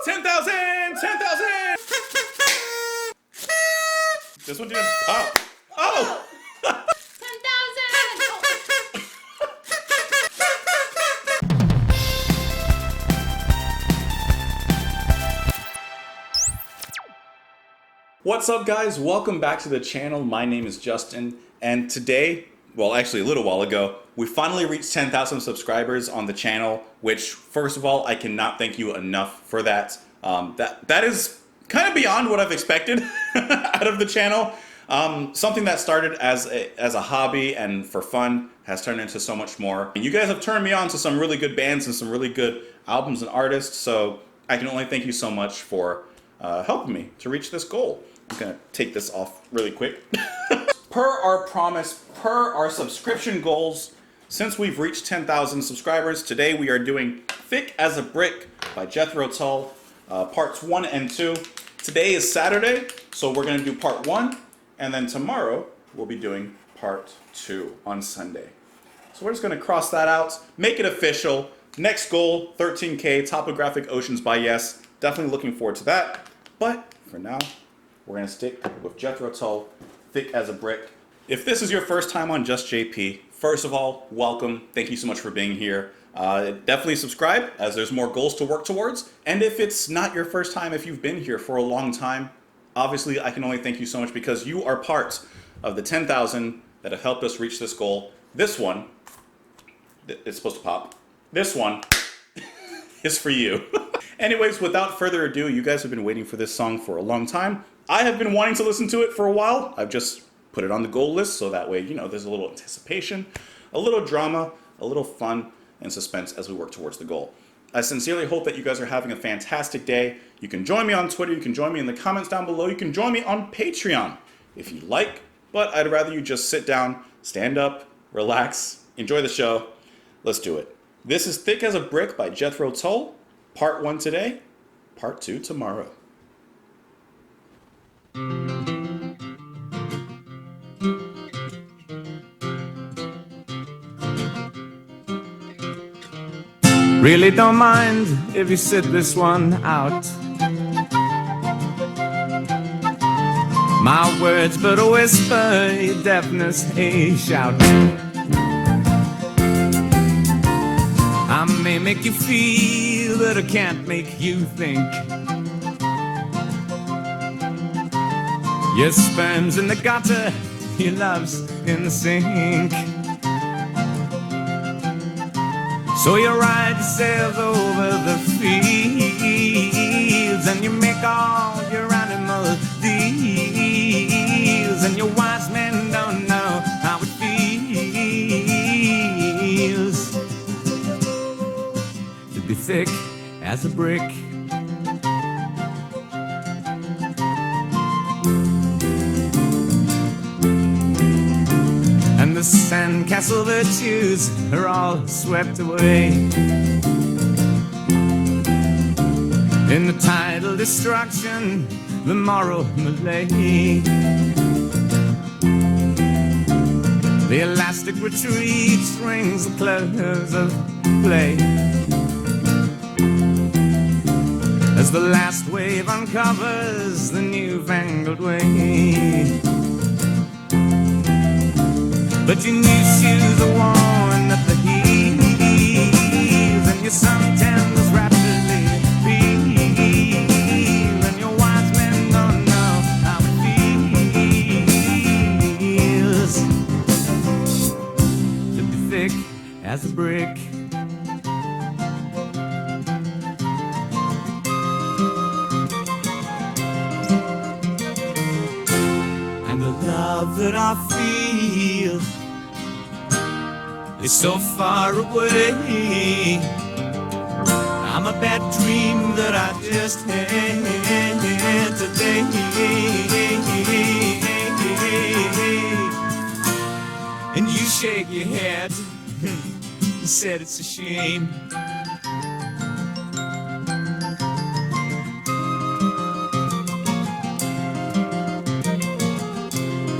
10,000! 10,000! This one didn't pop. Oh! 10,000! What's up, guys? Welcome back to the channel. My name is Justin, and today, well, actually a little while ago, we finally reached 10,000 subscribers on the channel, which, first of all, I cannot thank you enough for that. That is kind of beyond what I've expected out of the channel. Something that started as a hobby and for fun has turned into so much more. You guys have turned me on to some really good bands and some really good albums and artists, so I can only thank you so much for helping me to reach this goal. I'm gonna take this off really quick. Per our promise, per our subscription goals, since we've reached 10,000 subscribers, today we are doing Thick as a Brick by Jethro Tull, parts 1 and 2. Today is Saturday, so we're gonna do part 1, and then tomorrow we'll be doing part 2 on Sunday. So we're just gonna cross that out, make it official. Next goal, 13K, Topographic Oceans by Yes. Definitely looking forward to that. But for now, we're gonna stick with Jethro Tull, Thick as a Brick. If this is your first time on Just JP, first of all, welcome. Thank you so much for being here. Definitely subscribe, as there's more goals to work towards. And if it's not your first time, if you've been here for a long time, obviously I can only thank you so much because you are part of the 10,000 that have helped us reach this goal. This one, it's supposed to pop. This one is for you. Anyways, without further ado, you guys have been waiting for this song for a long time. I have been wanting to listen to it for a while. I've just put it on the goal list so that way, you know, there's a little anticipation, a little drama, a little fun and suspense as we work towards the goal. I sincerely hope that you guys are having a fantastic day. You can join me on Twitter, you can join me in the comments down below, you can join me on Patreon if you like, but I'd rather you just sit down, stand up, relax, enjoy the show. Let's do it. This is Thick as a Brick by Jethro Tull. Part 1 today, part 2 tomorrow. Really don't mind if you sit this one out. My words but a whisper, your deafness a shout. I may make you feel, but I can't make you think. Your sperm's in the gutter, your love's in the sink. So you ride yourself over the fields, and you make all your animal deals, and your wise men don't know how it feels to be thick as a brick. And the sandcastle virtues are all swept away in the tidal destruction, the moral malaise. The elastic retreat rings the close of play as the last wave uncovers the newfangled way. But your new shoes are worn at the heels, and your suntan was rapidly peeled, and your wise men don't know how it feels to be thick as a brick. And the love that I feel is so far away. I'm a bad dream that I just had today. And you shake your head and said it's a shame.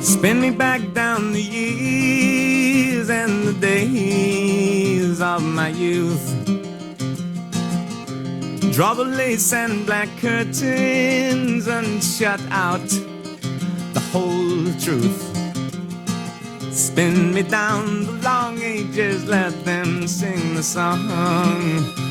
Spin me back down the years and the days of my youth. Draw the lace and black curtains and shut out the whole truth. Spin me down the long ages, let them sing the song.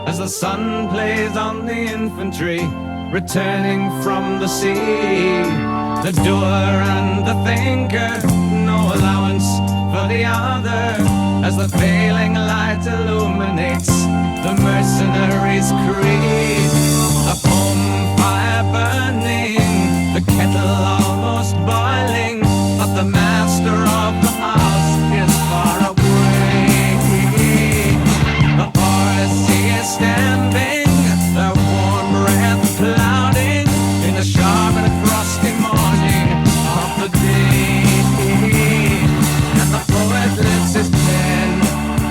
as the sun plays on the infantry returning from the sea. The doer and the thinker, no allowance for the other, as the failing light illuminates the mercenaries' creed. A home fire burning, the kettle almost boiling, but the master of the house is far away. The forest is stamping, their warm breath clouding in the sharp and frosty morning of the day. And the poet lifts his pen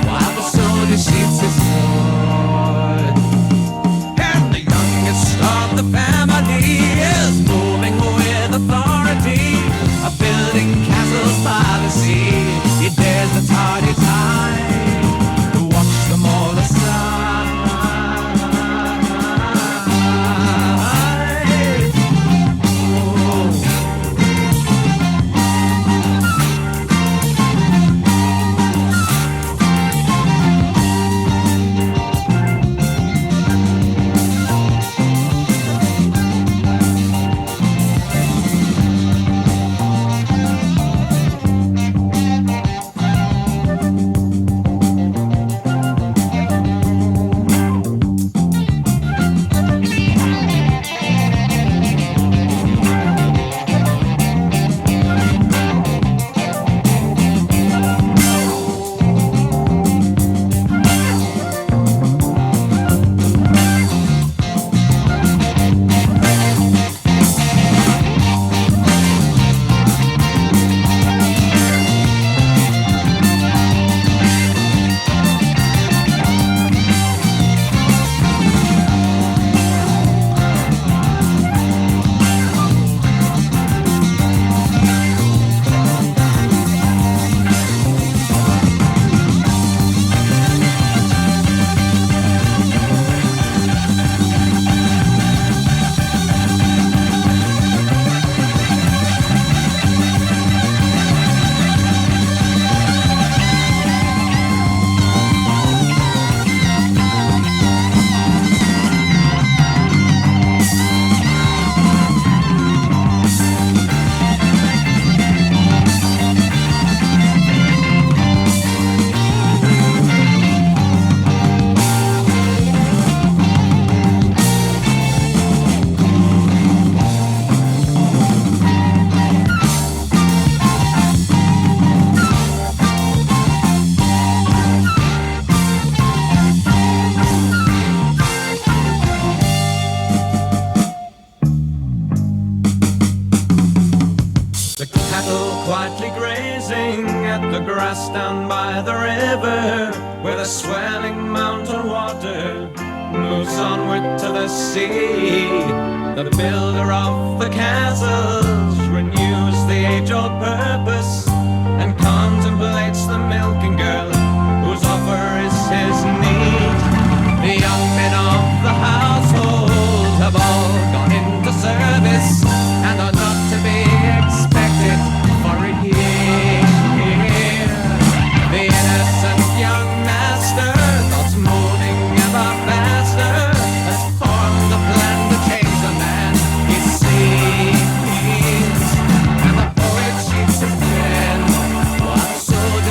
while the soldier sheathes his sword. And quietly grazing at the grass down by the river, where the swelling mountain water moves onward to the sea. The builder of the castles renews the age-old purpose and contemplates the milking girl whose offer is his need. The young men of the household have all gone into service and are not to be expected for a year. The innocent young master, thoughts moving ever faster, has formed a plan to change the man he sees. And the poet sheets his pen, what soldier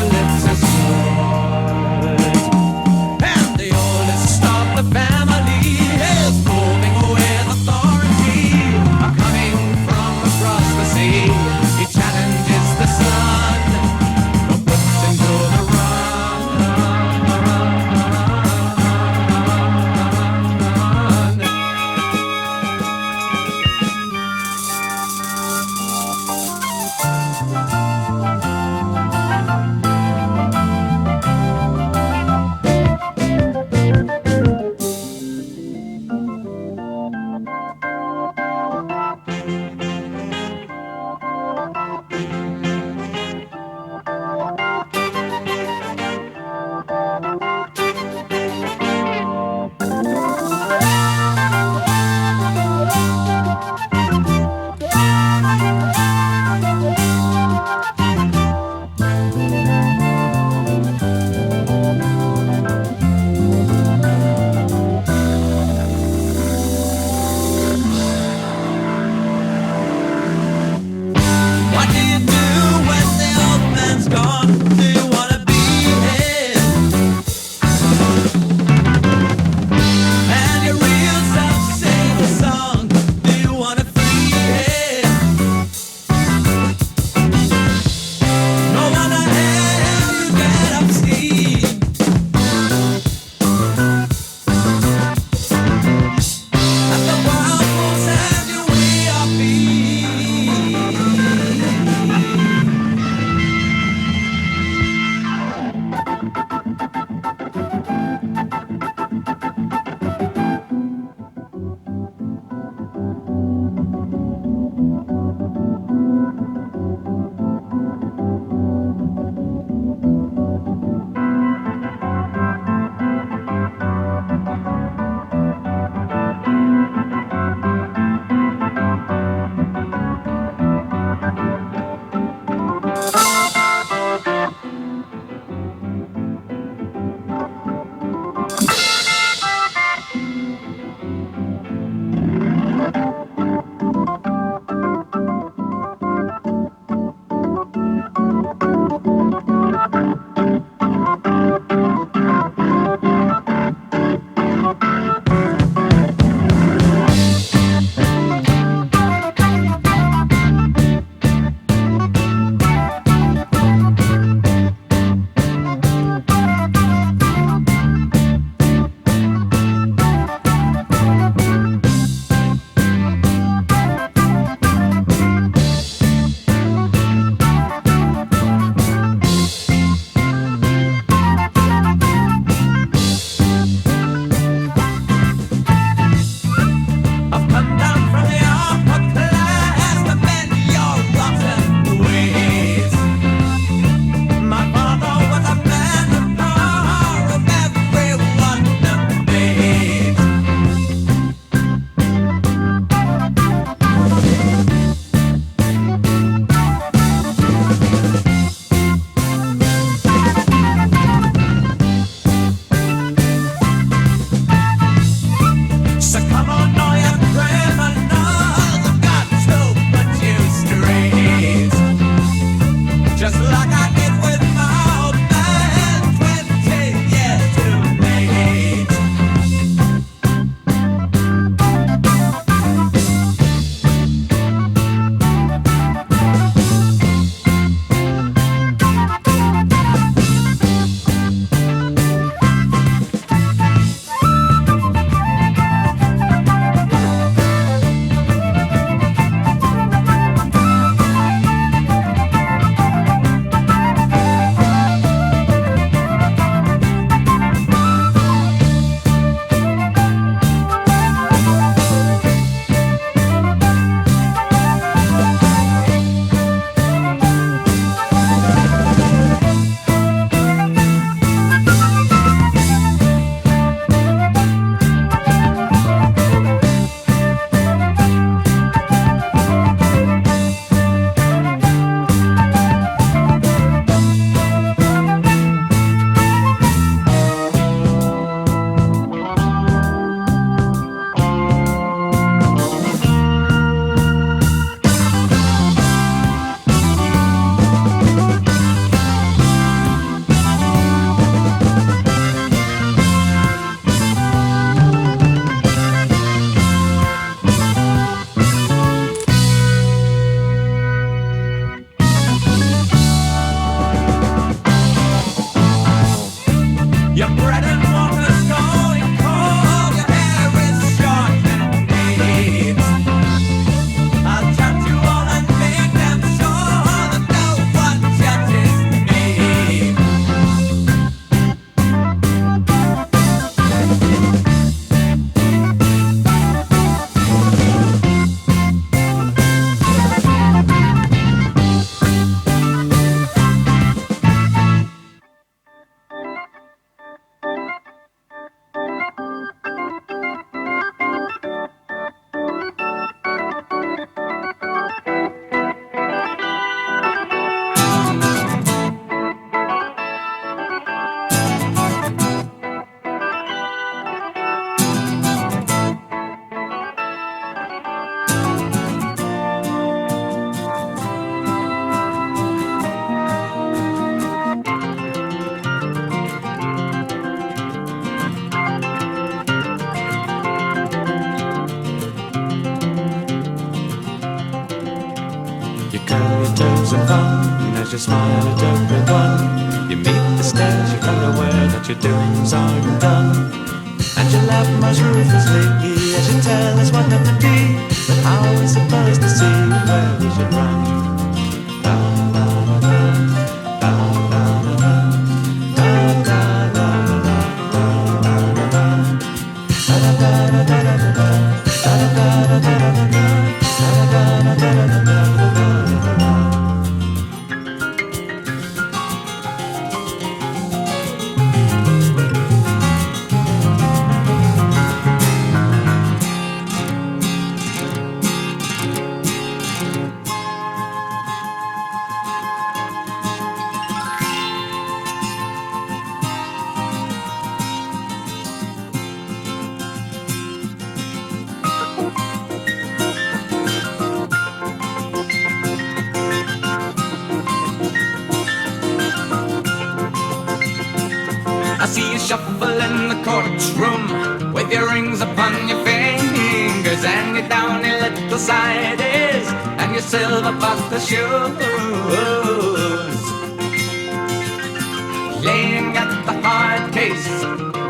some fun as you smile at everyone. You meet the stairs, you're unaware that your doings are undone. And you laugh most ruthlessly as you tell us what not to be. But how are we supposed to see where we should run? I see you shuffle in the courtroom with your rings upon your fingers and your downy little sideys and your silver buckle shoes. Laying at the hard case,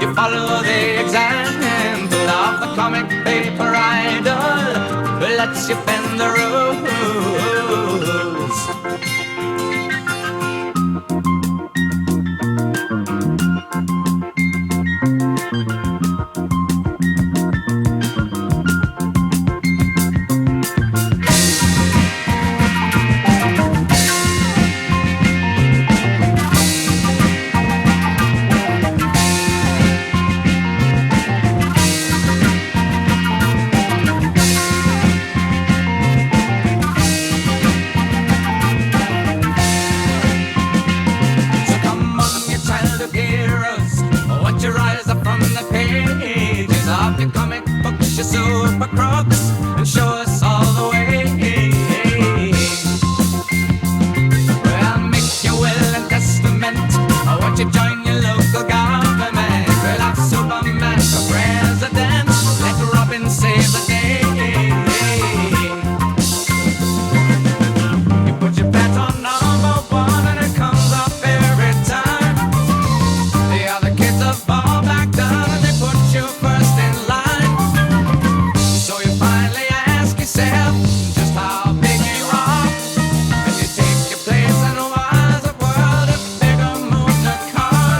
you follow the example of the comic paper idol who lets you bend the rules. Your super crooks and show us all the way. Well, make your will and testament. I want you join your local government. We'll have Superman for president. Let Robin save the day. You put your bet on number one and it comes off every time. The other kids have fall back down and they put you first in line. Just how big you are, and you take your place in a wiser world, a bigger moon to car.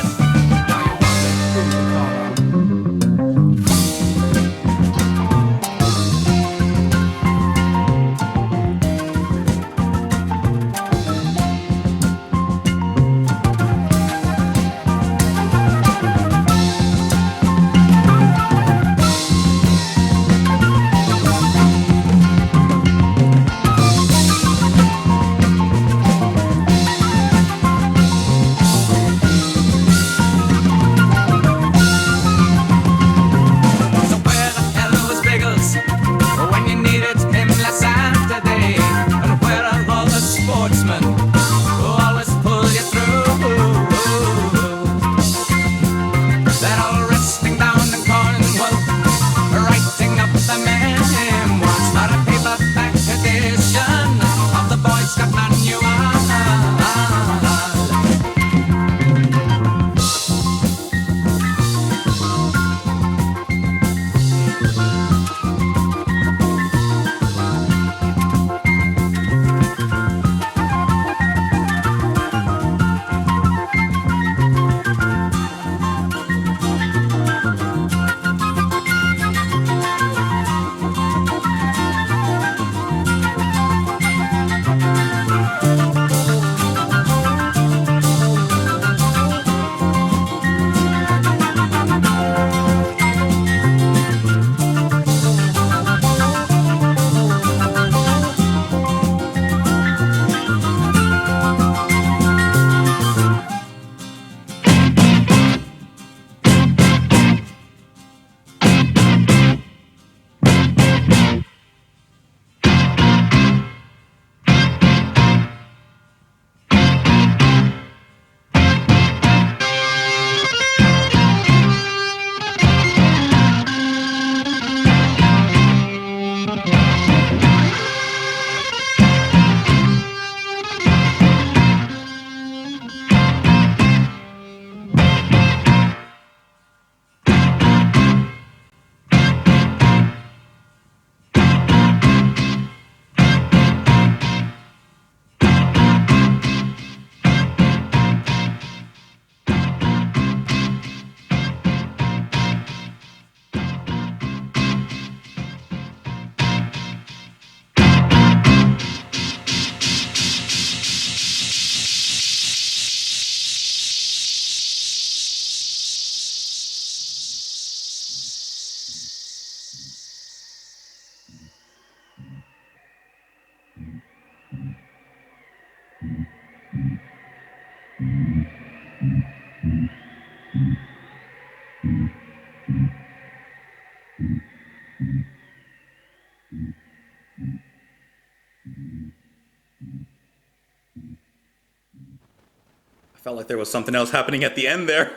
Felt like there was something else happening at the end there.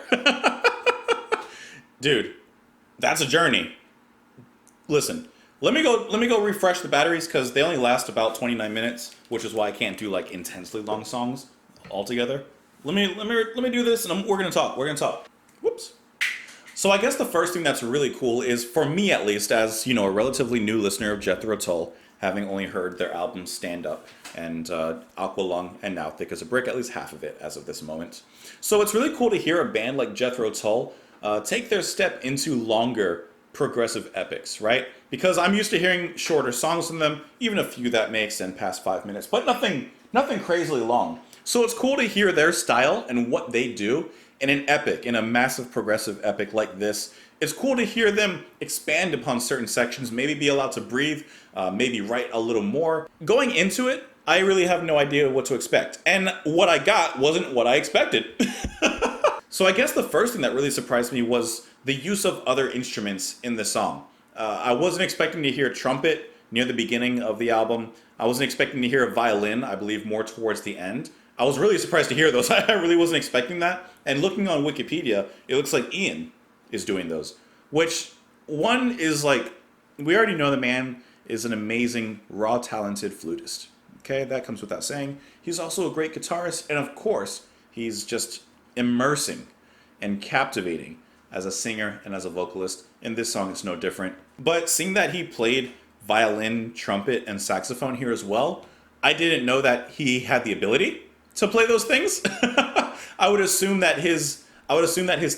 Dude, that's a journey. Listen, let me go refresh the batteries because they only last about 29 minutes, which is why I can't do like intensely long songs altogether. Let me do this, and we're gonna talk. Whoops. So I guess the first thing that's really cool is, for me at least, as you know, a relatively new listener of Jethro Tull, having only heard their albums Stand Up and Aqualung and now Thick as a Brick, at least half of it as of this moment. So it's really cool to hear a band like Jethro Tull take their step into longer progressive epics, right? Because I'm used to hearing shorter songs from them, even a few that may extend past 5 minutes, but nothing crazily long. So it's cool to hear their style and what they do in an epic, in a massive progressive epic like this. It's cool to hear them expand upon certain sections, maybe be allowed to breathe, maybe write a little more. Going into it, I really have no idea what to expect. And what I got wasn't what I expected. So I guess the first thing that really surprised me was the use of other instruments in the song. I wasn't expecting to hear trumpet near the beginning of the album. I wasn't expecting to hear a violin, I believe, more towards the end. I was really surprised to hear those. I really wasn't expecting that. And looking on Wikipedia, it looks like Ian is doing those. Which, one is like, we already know the man is an amazing, raw, talented flutist. Okay, that comes without saying. He's also a great guitarist, and of course, he's just immersing and captivating as a singer and as a vocalist. In this song, it's no different. But seeing that he played violin, trumpet, and saxophone here as well, I didn't know that he had the ability to play those things. I would assume that his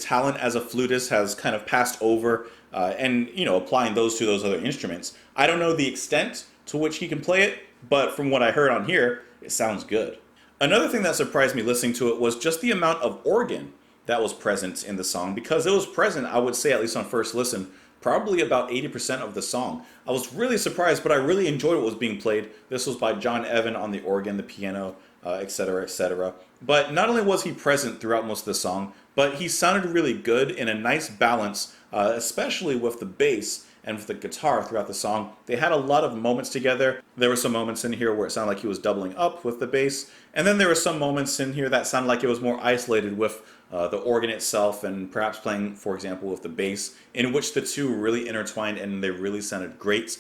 talent as a flutist has kind of passed over, and you know, applying those to those other instruments. I don't know the extent to which he can play it, but from what I heard on here, it sounds good. Another thing that surprised me listening to it was just the amount of organ that was present in the song, because it was present, I would say, at least on first listen, probably about 80% of the song. I was really surprised, but I really enjoyed what was being played. This was by John Evan on the organ, the piano, etc., etc. But not only was he present throughout most of the song, but he sounded really good in a nice balance, especially with the bass and with the guitar throughout the song. They had a lot of moments together. There were some moments in here where it sounded like he was doubling up with the bass, and then there were some moments in here that sounded like it was more isolated with the organ itself and perhaps playing, for example, with the bass, in which the two really intertwined and they really sounded great.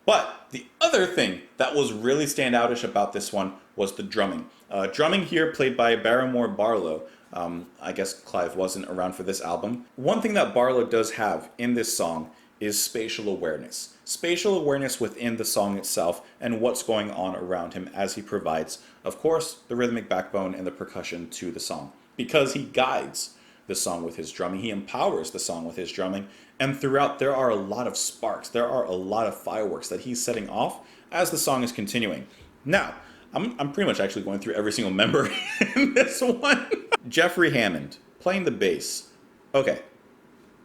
But the other thing that was really standoutish about this one was the drumming. Drumming here played by Barrymore Barlow. I guess Clive wasn't around for this album. One thing that Barlow does have in this song is spatial awareness. Spatial awareness within the song itself and what's going on around him as he provides, of course, the rhythmic backbone and the percussion to the song. Because he guides the song with his drumming, he empowers the song with his drumming, and throughout there are a lot of sparks, there are a lot of fireworks that he's setting off as the song is continuing. Now, I'm pretty much actually going through every single member in this one. Jeffrey Hammond, playing the bass. Okay,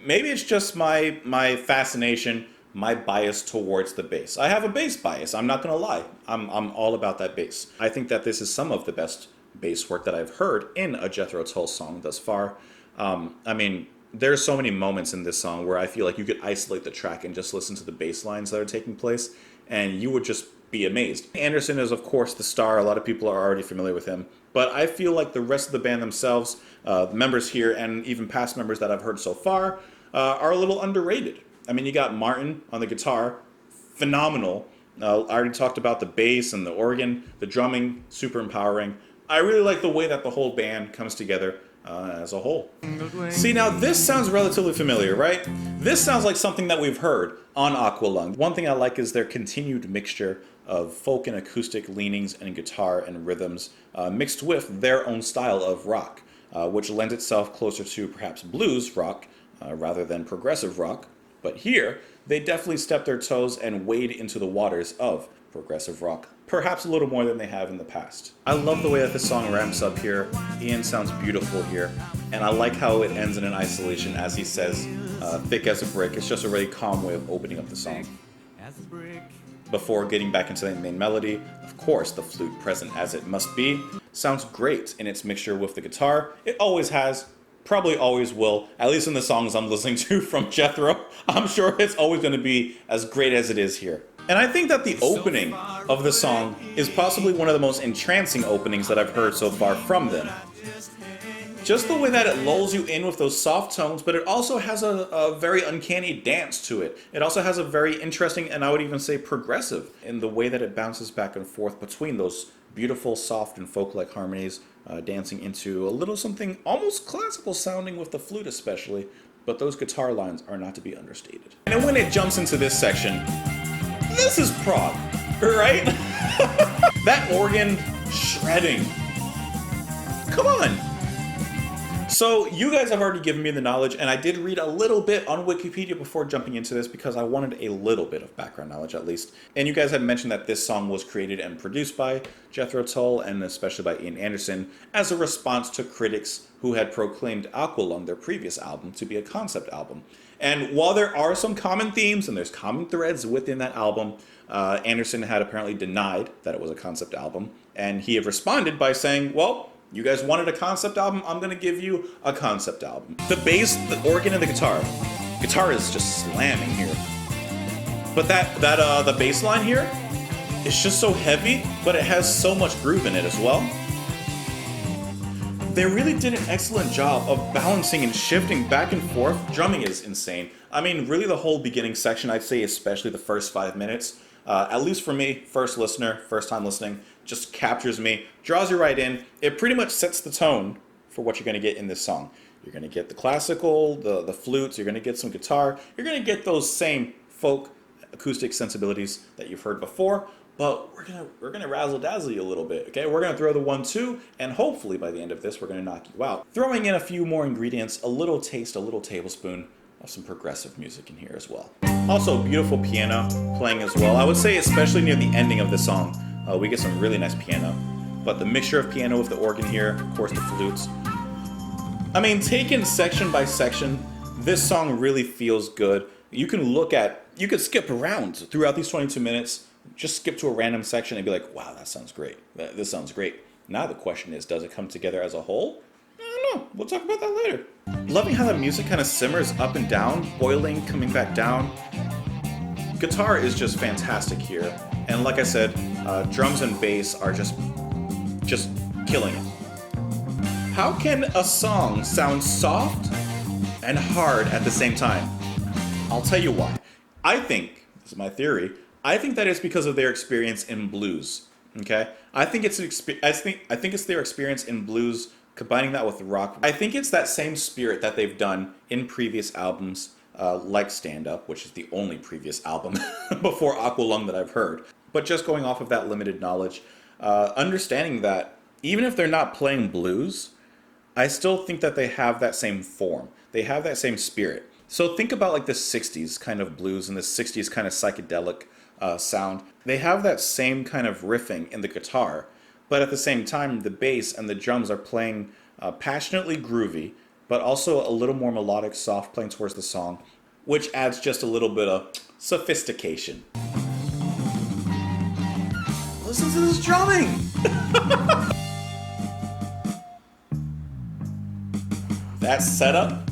maybe it's just my fascination, my bias towards the bass. I have a bass bias, I'm not gonna lie. I'm all about that bass. I think that this is some of the best bass work that I've heard in a Jethro Tull song thus far. I mean, there's so many moments in this song where I feel like you could isolate the track and just listen to the bass lines that are taking place, and you would just be amazed. Anderson is, of course, the star. A lot of people are already familiar with him. But I feel like the rest of the band themselves, the members here, and even past members that I've heard so far, are a little underrated. I mean, you got Martin on the guitar, phenomenal. I already talked about the bass and the organ, the drumming, super empowering. I really like the way that the whole band comes together as a whole. See, now this sounds relatively familiar, right? This sounds like something that we've heard on Aqualung. One thing I like is their continued mixture of folk and acoustic leanings and guitar and rhythms mixed with their own style of rock, which lends itself closer to perhaps blues rock rather than progressive rock. But here, they definitely stepped their toes and wade into the waters of progressive rock, perhaps a little more than they have in the past. I love the way that this song ramps up here. Ian sounds beautiful here, and I like how it ends in an isolation as he says, thick as a brick. It's just a really calm way of opening up the song. Before getting back into the main melody, of course, the flute, present as it must be, sounds great in its mixture with the guitar. It always has, probably always will, at least in the songs I'm listening to from Jethro. I'm sure it's always going to be as great as it is here. And I think that the opening of the song is possibly one of the most entrancing openings that I've heard so far from them. Just the way that it lulls you in with those soft tones, but it also has a very uncanny dance to it. It also has a very interesting, and I would even say progressive, in the way that it bounces back and forth between those beautiful, soft, and folk-like harmonies, dancing into a little something almost classical sounding with the flute especially, but those guitar lines are not to be understated. And then when it jumps into this section, this is prog, right? That organ shredding. Come on. So you guys have already given me the knowledge, and I did read a little bit on Wikipedia before jumping into this because I wanted a little bit of background knowledge at least. And you guys had mentioned that this song was created and produced by Jethro Tull and especially by Ian Anderson as a response to critics who had proclaimed Aqualung, their previous album, to be a concept album. And while there are some common themes and there's common threads within that album, Anderson had apparently denied that it was a concept album, and he had responded by saying, well, you guys wanted a concept album, I'm gonna give you a concept album. The bass, the organ, and the guitar is just slamming here. But the bass line here, it's just so heavy, but it has so much groove in it as well. They really did an excellent job of balancing and shifting back and forth. Drumming is insane. I mean, really the whole beginning section, I'd say especially the first 5 minutes, at least for me, first time listening, just captures me, draws you right in. It pretty much sets the tone for what you're going to get in this song. You're going to get the classical, the flutes, you're going to get some guitar, you're going to get those same folk acoustic sensibilities that you've heard before, but we're gonna razzle dazzle you a little bit, okay? We're gonna throw the 1-2, and hopefully by the end of this, we're gonna knock you out. Throwing in a few more ingredients, a little taste, a little tablespoon of some progressive music in here as well. Also, beautiful piano playing as well. I would say especially near the ending of the song, we get some really nice piano. But the mixture of piano with the organ here, of course the flutes. I mean, taken section by section, this song really feels good. You could skip around throughout these 22 minutes, just skip to a random section and be like, wow, that sounds great. This sounds great. Now the question is, does it come together as a whole? I don't know. We'll talk about that later. Loving how the music kind of simmers up and down, boiling, coming back down. Guitar is just fantastic here. And like I said, drums and bass are just killing it. How can a song sound soft and hard at the same time? I'll tell you why. I think, this is my theory, I think that it's because of their experience in blues. Okay? I think it's their experience in blues combining that with rock. I think it's that same spirit that they've done in previous albums, like Stand Up, which is the only previous album before Aqualung that I've heard. But just going off of that limited knowledge, understanding that even if they're not playing blues, I still think that they have that same form. They have that same spirit. So think about like the 60s kind of blues and the 60s kind of psychedelic sound. They have that same kind of riffing in the guitar, but at the same time, the bass and the drums are playing passionately groovy, but also a little more melodic, soft, playing towards the song, which adds just a little bit of sophistication. Listen to this drumming! That setup.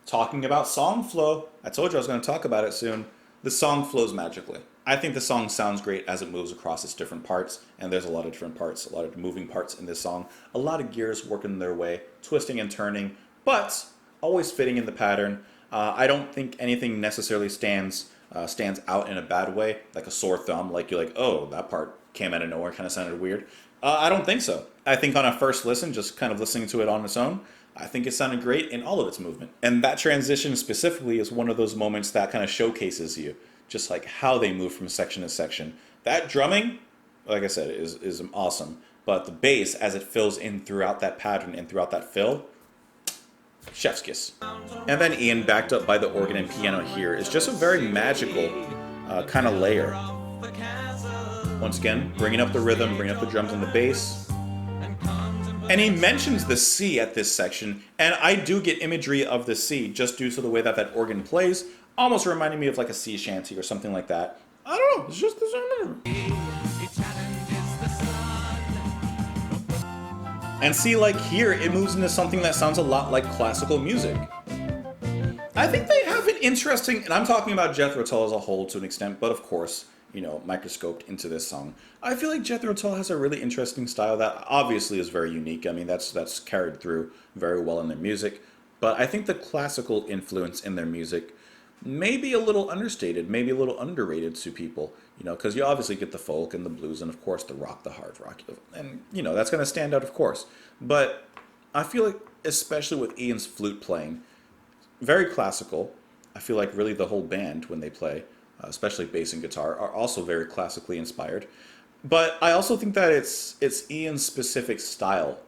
Talking about song flow, I told you I was going to talk about it soon. The song flows magically. I think the song sounds great as it moves across its different parts, and there's a lot of different parts, a lot of moving parts in this song, a lot of gears working their way, twisting and turning, but always fitting in the pattern. I don't think anything necessarily stands out in a bad way, like a sore thumb, like you're like, oh, that part came out of nowhere, kind of sounded weird. I don't think so. I think on a first listen, just kind of listening to it on its own, I think it sounded great in all of its movement. And that transition specifically is one of those moments that kind of showcases you, just like how they move from section to section. That drumming, like I said, is awesome. But the bass, as it fills in throughout that pattern and throughout that fill, chef's kiss. And then Ian, backed up by the organ and piano here, is just a very magical kind of layer. Once again, bringing up the rhythm, bringing up the drums and the bass. And he mentions the C at this section, and I do get imagery of the C just due to the way that that organ plays, almost reminding me of like a sea shanty or something like that. I don't know, it's just the same. And see, like here, it moves into something that sounds a lot like classical music. I think they have an interesting, and I'm talking about Jethro Tull as a whole to an extent, but of course, microscoped into this song. I feel like Jethro Tull has a really interesting style that obviously is very unique. I mean, that's carried through very well in their music. But I think the classical influence in their music may be a little understated, maybe a little underrated to people, because you obviously get the folk and the blues and, of course, the rock, the hard rock. And, that's going to stand out, of course. But I feel like, especially with Ian's flute playing, very classical. I feel like really the whole band, when they play, especially bass and guitar, are also very classically inspired. But I also think that it's Ian's specific style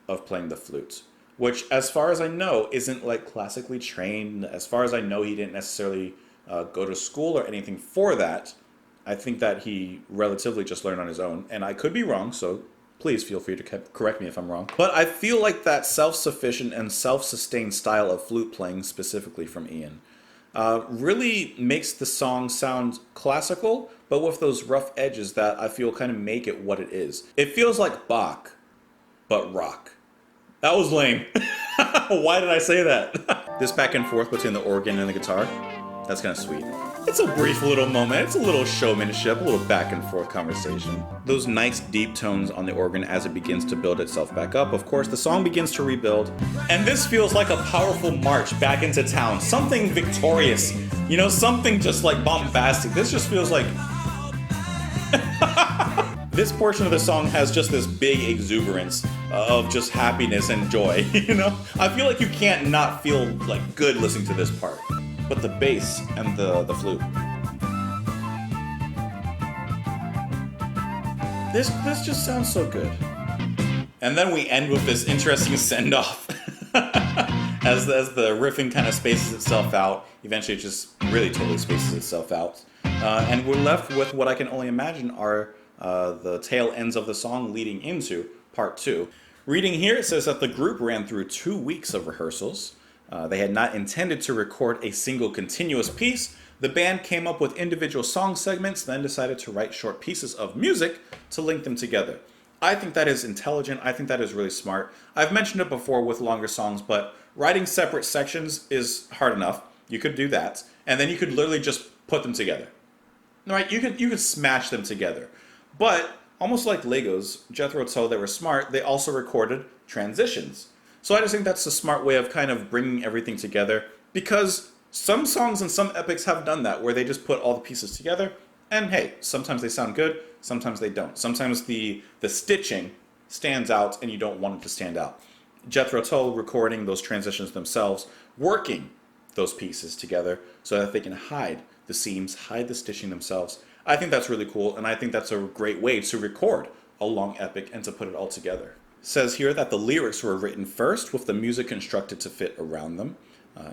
of playing the flute, which, as far as I know, isn't like classically trained. As far as I know, he didn't necessarily go to school or anything for that. I think that he relatively just learned on his own, and I could be wrong, so please feel free to correct me if I'm wrong. But I feel like that self-sufficient and self-sustained style of flute playing, specifically from Ian, really makes the song sound classical, but with those rough edges that I feel kind of make it what it is. It feels like Bach, but rock. That was lame. Why did I say that? This back and forth between the organ and the guitar, that's kind of sweet. It's a brief little moment. It's a little showmanship, a little back and forth conversation. Those nice deep tones on the organ as it begins to build itself back up. Of course, the song begins to rebuild. And this feels like a powerful march back into town. Something victorious. Something just like bombastic. This just feels like... This portion of the song has just this big exuberance of just happiness and joy, I feel like you can't not feel like good listening to this part. But the bass and the flute. This just sounds so good. And then we end with this interesting send-off. as the riffing kind of spaces itself out. Eventually it just really totally spaces itself out. And we're left with what I can only imagine are the tail ends of the song leading into part 2. Reading here, it says that the group ran through 2 weeks of rehearsals. They had not intended to record a single continuous piece. The band came up with individual song segments, then decided to write short pieces of music to link them together. I think that is intelligent. I think that is really smart. I've mentioned it before with longer songs, but writing separate sections is hard enough. You could do that, and then you could literally just put them together. Right? You could smash them together. But almost like Legos, Jethro Tull, they were smart. They also recorded transitions. So I just think that's a smart way of kind of bringing everything together, because some songs and some epics have done that, where they just put all the pieces together, and hey, sometimes they sound good, sometimes they don't. Sometimes the stitching stands out and you don't want it to stand out. Jethro Tull recording those transitions themselves, working those pieces together so that they can hide the seams, hide the stitching themselves. I think that's really cool, and I think that's a great way to record a long epic and to put it all together. Says here that the lyrics were written first, with the music constructed to fit around them.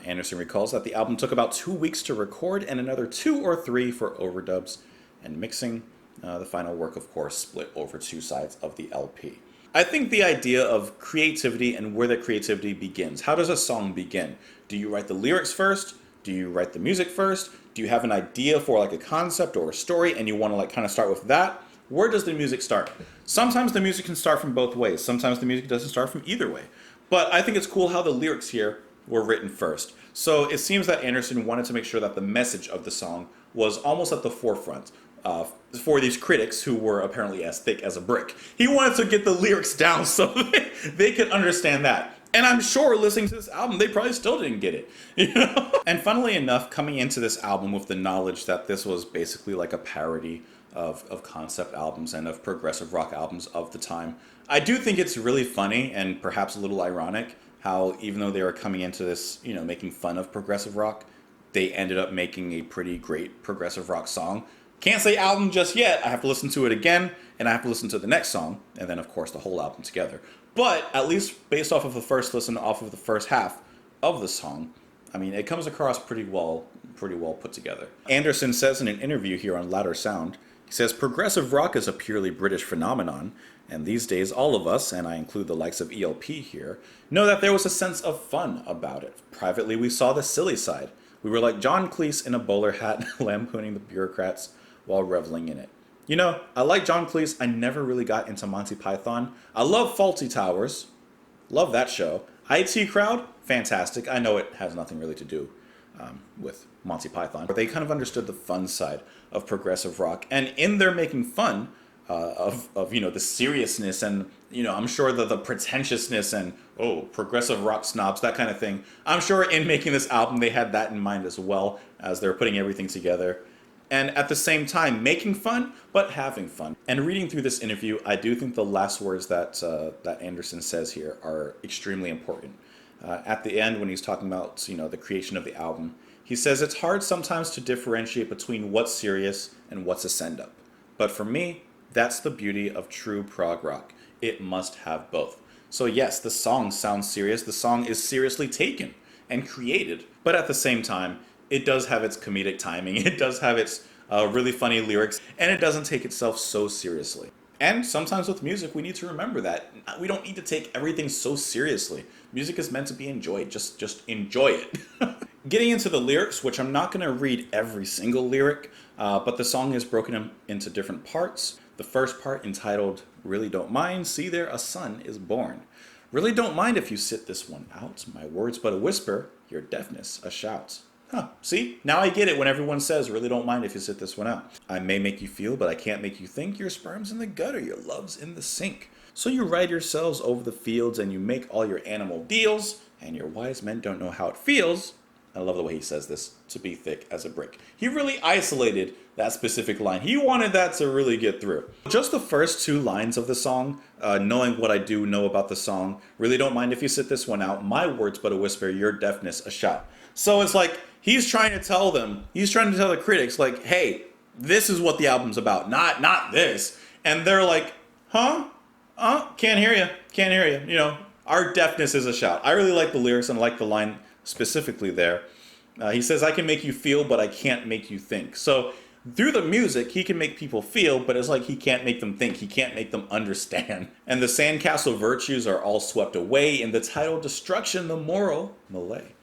Anderson recalls that the album took about 2 weeks to record and another 2 or 3 for overdubs and mixing. The final work, of course, split over 2 sides of the LP. I think the idea of creativity and where that creativity begins. How does a song begin? Do you write the lyrics first? Do you write the music first? Do you have an idea for like a concept or a story and you want to like kind of start with that? Where does the music start? Sometimes the music can start from both ways. Sometimes the music doesn't start from either way. But I think it's cool how the lyrics here were written first. So it seems that Anderson wanted to make sure that the message of the song was almost at the forefront. For these critics who were apparently as thick as a brick. He wanted to get the lyrics down so they could understand that. And I'm sure listening to this album, they probably still didn't get it. And funnily enough, coming into this album with the knowledge that this was basically like a parody of concept albums and of progressive rock albums of the time, I do think it's really funny and perhaps a little ironic how even though they were coming into this, making fun of progressive rock, they ended up making a pretty great progressive rock song. Can't say album just yet. I have to listen to it again, and I have to listen to the next song, and then, of course, the whole album together. But at least based off of the first listen, off of the first half of the song, I mean, it comes across pretty well put together. Anderson says in an interview here on Louder Sound, he says, progressive rock is a purely British phenomenon, and these days all of us, and I include the likes of ELP here, know that there was a sense of fun about it. Privately, we saw the silly side. We were like John Cleese in a bowler hat lampooning the bureaucrats while reveling in it. I like John Cleese. I never really got into Monty Python. I love Fawlty Towers. Love that show. IT Crowd, fantastic. I know it has nothing really to do with Monty Python. They kind of understood the fun side of progressive rock, and in their making fun of the seriousness and I'm sure the pretentiousness and progressive rock snobs, that kind of thing. I'm sure in making this album they had that in mind as well as they're putting everything together. And at the same time, making fun, but having fun. And reading through this interview, I do think the last words that Anderson says here are extremely important. At the end, when he's talking about the creation of the album, he says it's hard sometimes to differentiate between what's serious and what's a send-up. But for me, that's the beauty of true prog rock. It must have both. So yes, the song sounds serious. The song is seriously taken and created. But at the same time, it does have its comedic timing. It does have its really funny lyrics. And it doesn't take itself so seriously. And sometimes with music, we need to remember that. We don't need to take everything so seriously. Music is meant to be enjoyed. Just enjoy it. Getting into the lyrics, which I'm not going to read every single lyric, but the song is broken into different parts. The first part, entitled Really Don't Mind, see there a son is born. Really don't mind if you sit this one out. My words but a whisper, your deafness a shout. See? Now I get it when everyone says, really don't mind if you sit this one out. I may make you feel, but I can't make you think. Your sperm's in the gutter, your love's in the sink. So you ride yourselves over the fields and you make all your animal deals, and your wise men don't know how it feels. I love the way he says this, to be thick as a brick. He really isolated that specific line. He wanted that to really get through. Just the first two lines of the song, knowing what I do know about the song, really don't mind if you sit this one out. My words but a whisper, your deafness a shout. So it's like, he's trying to tell the critics, like, hey, this is what the album's about, not this. And they're like, huh? Can't hear you. Our deafness is a shout. I really like the lyrics and I like the line specifically there. He says, I can make you feel, but I can't make you think. So through the music, he can make people feel, but it's like he can't make them think. He can't make them understand. And the sandcastle virtues are all swept away in the title Destruction, the moral, Malay.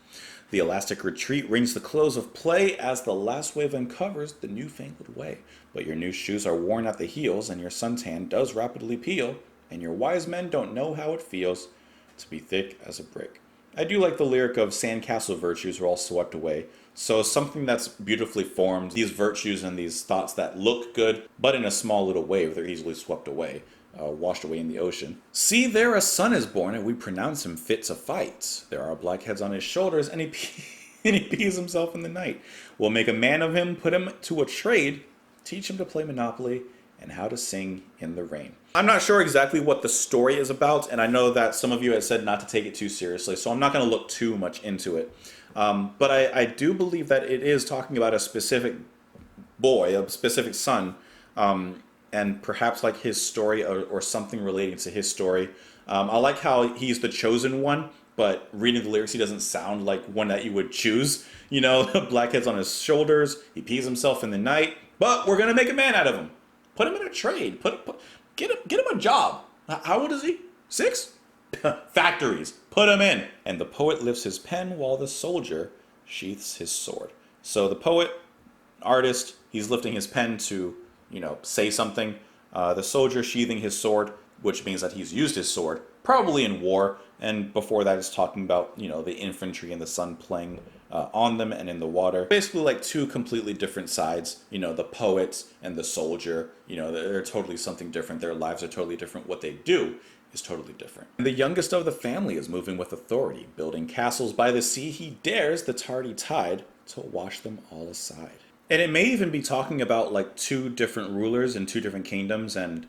The elastic retreat rings the close of play as the last wave uncovers the newfangled way. But your new shoes are worn at the heels, and your suntan does rapidly peel, and your wise men don't know how it feels to be thick as a brick. I do like the lyric of sandcastle virtues are all swept away. So something that's beautifully formed, these virtues and these thoughts that look good, but in a small little wave, they're easily swept away, washed away in the ocean. See, there a son is born, and we pronounce him fit to fight. There are blackheads on his shoulders, and he pees himself in the night. We'll make a man of him, put him to a trade, teach him to play Monopoly, and how to sing in the rain. I'm not sure exactly what the story is about, and I know that some of you had said not to take it too seriously, so I'm not going to look too much into it. But I do believe that it is talking about a specific boy, a specific son, and perhaps like his story or something relating to his story. I like how he's the chosen one, but reading the lyrics, he doesn't sound like one that you would choose. Blackheads on his shoulders, he pees himself in the night, but we're going to make a man out of him. Put him in a trade. Get him a job. How old is he? 6? Factories. Put him in. And the poet lifts his pen while the soldier sheaths his sword. So the poet, artist, he's lifting his pen to, say something. The soldier sheathing his sword, which means that he's used his sword, probably in war. And before that, it's talking about, the infantry and the sun playing on them and in the water. Basically like two completely different sides, the poet and the soldier, they're totally something different. Their lives are totally different. What they do is totally different. And the youngest of the family is moving with authority. Building castles by the sea, he dares the tardy tide to wash them all aside. And it may even be talking about like two different rulers in two different kingdoms and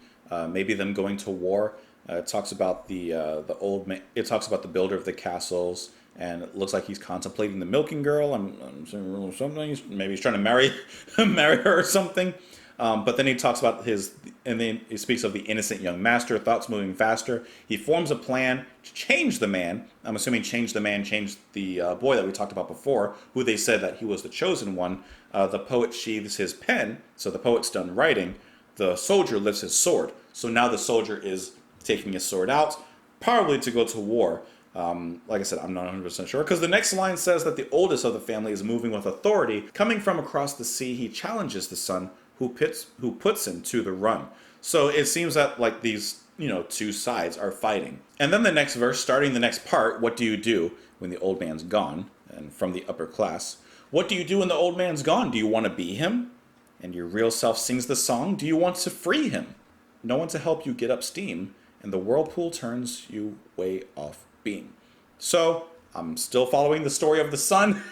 maybe them going to war. It talks about the old man. It talks about the builder of the castles, and it looks like he's contemplating the milking girl. I'm saying something. Maybe he's trying to marry her or something. But then he talks about and then he speaks of the innocent young master, thoughts moving faster. He forms a plan to change the man. I'm assuming change the boy that we talked about before, who they said that he was the chosen one. The poet sheathes his pen, so the poet's done writing. The soldier lifts his sword. So now the soldier is taking his sword out, probably to go to war. Like I said, I'm not 100% sure, because the next line says that the oldest of the family is moving with authority. Coming from across the sea, he challenges the son, who puts him to the run. So it seems that like these, two sides are fighting. And then the next verse, starting the next part, what do you do when the old man's gone? And from the upper class, What do you do when the old man's gone? Do you want to be him? And your real self sings the song. Do you want to free him? No one to help you get up steam, and the whirlpool turns you way off beam. So, I'm still following the story of the son.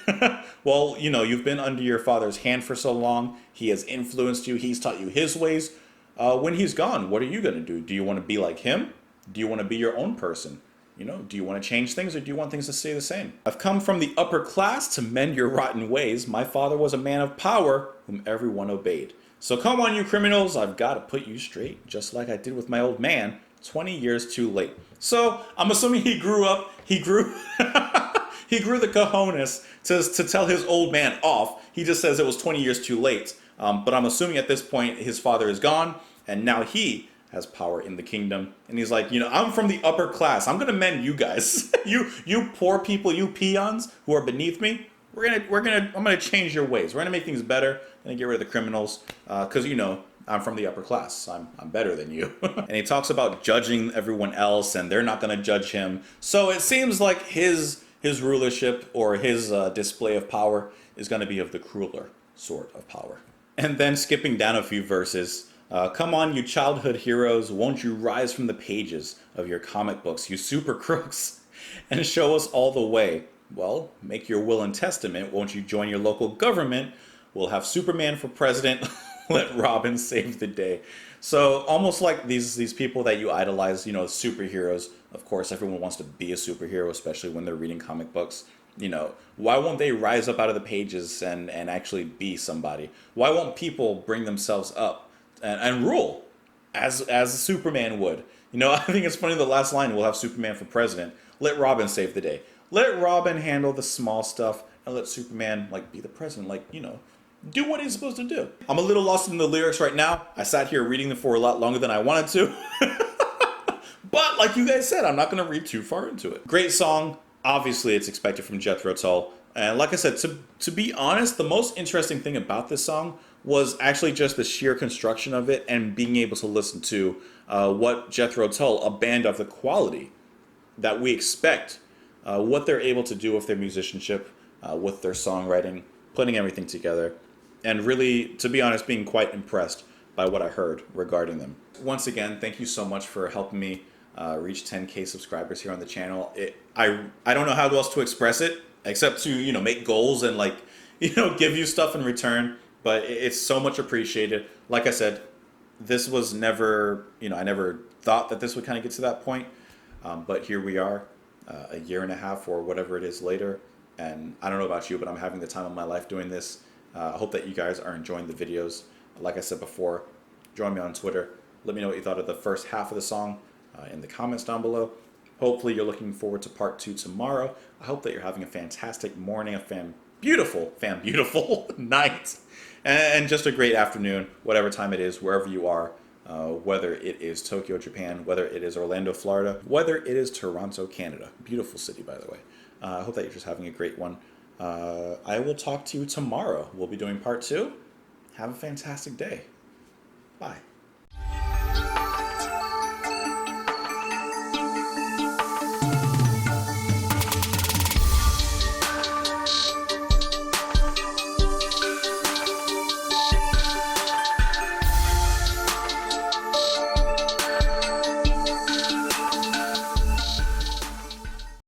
Well, you know, you've been under your father's hand for so long. He has influenced you. He's taught you his ways. When he's gone, what are you going to do? Do you want to be like him? Do you want to be your own person? You know, do you want to change things or do you want things to stay the same? I've come from the upper class to mend your rotten ways. My father was a man of power whom everyone obeyed. So come on, you criminals, I've got to put you straight, just like I did with my old man, 20 years too late. So I'm assuming he grew up, he grew the cojones to tell his old man off. He just says it was 20 years too late. But I'm assuming at this point his father is gone and now he has power in the kingdom. And he's like, you know, I'm from the upper class. I'm going to mend you guys. you poor people, you peons who are beneath me. I'm going to change your ways. We're going to make things better. I'm going to get rid of the criminals. Cause you know, I'm from the upper class. I'm better than you. And he talks about judging everyone else and they're not going to judge him. So it seems like his rulership or his display of power is going to be of the crueler sort of power. And then skipping down a few verses, come on, you childhood heroes, won't you rise from the pages of your comic books, you super crooks, and show us all the way? Well, make your will and testament, won't you join your local government? We'll have Superman for president, let Robin save the day. So almost like these people that you idolize, you know, superheroes. Of course, everyone wants to be a superhero, especially when they're reading comic books. You know, why won't they rise up out of the pages and actually be somebody? Why won't people bring themselves up and rule as Superman would? You know, I think it's funny, the last line, we'll have Superman for president. Let Robin save the day. Let Robin handle the small stuff and let Superman, like, be the president. Like, you know, do what he's supposed to do. I'm a little lost in the lyrics right now. I sat here reading them for a lot longer than I wanted to. But like you guys said, I'm not going to read too far into it. Great song. Obviously, it's expected from Jethro Tull. And like I said, to be honest, the most interesting thing about this song was actually just the sheer construction of it and being able to listen to what Jethro Tull, a band of the quality that we expect, what they're able to do with their musicianship, with their songwriting, putting everything together, and really, to be honest, being quite impressed by what I heard regarding them. Once again, thank you so much for helping me reach 10K subscribers here on the channel. I don't know how else to express it except to, you know, make goals and, like, you know, give you stuff in return. But it's so much appreciated. Like I said, this was never, you know, I never thought that this would kind of get to that point. But here we are, a year and a half or whatever it is later. And I don't know about you, but I'm having the time of my life doing this. I hope that you guys are enjoying the videos. Like I said before, join me on Twitter. Let me know what you thought of the first half of the song in the comments down below. Hopefully you're looking forward to part 2 tomorrow. I hope that you're having a fantastic morning, a beautiful night, and just a great afternoon, whatever time it is, wherever you are, whether it is Tokyo, Japan, whether it is Orlando, Florida, whether it is Toronto, Canada. Beautiful city, by the way. I hope that you're just having a great one. I will talk to you tomorrow. We'll be doing part 2. Have a fantastic day. Bye.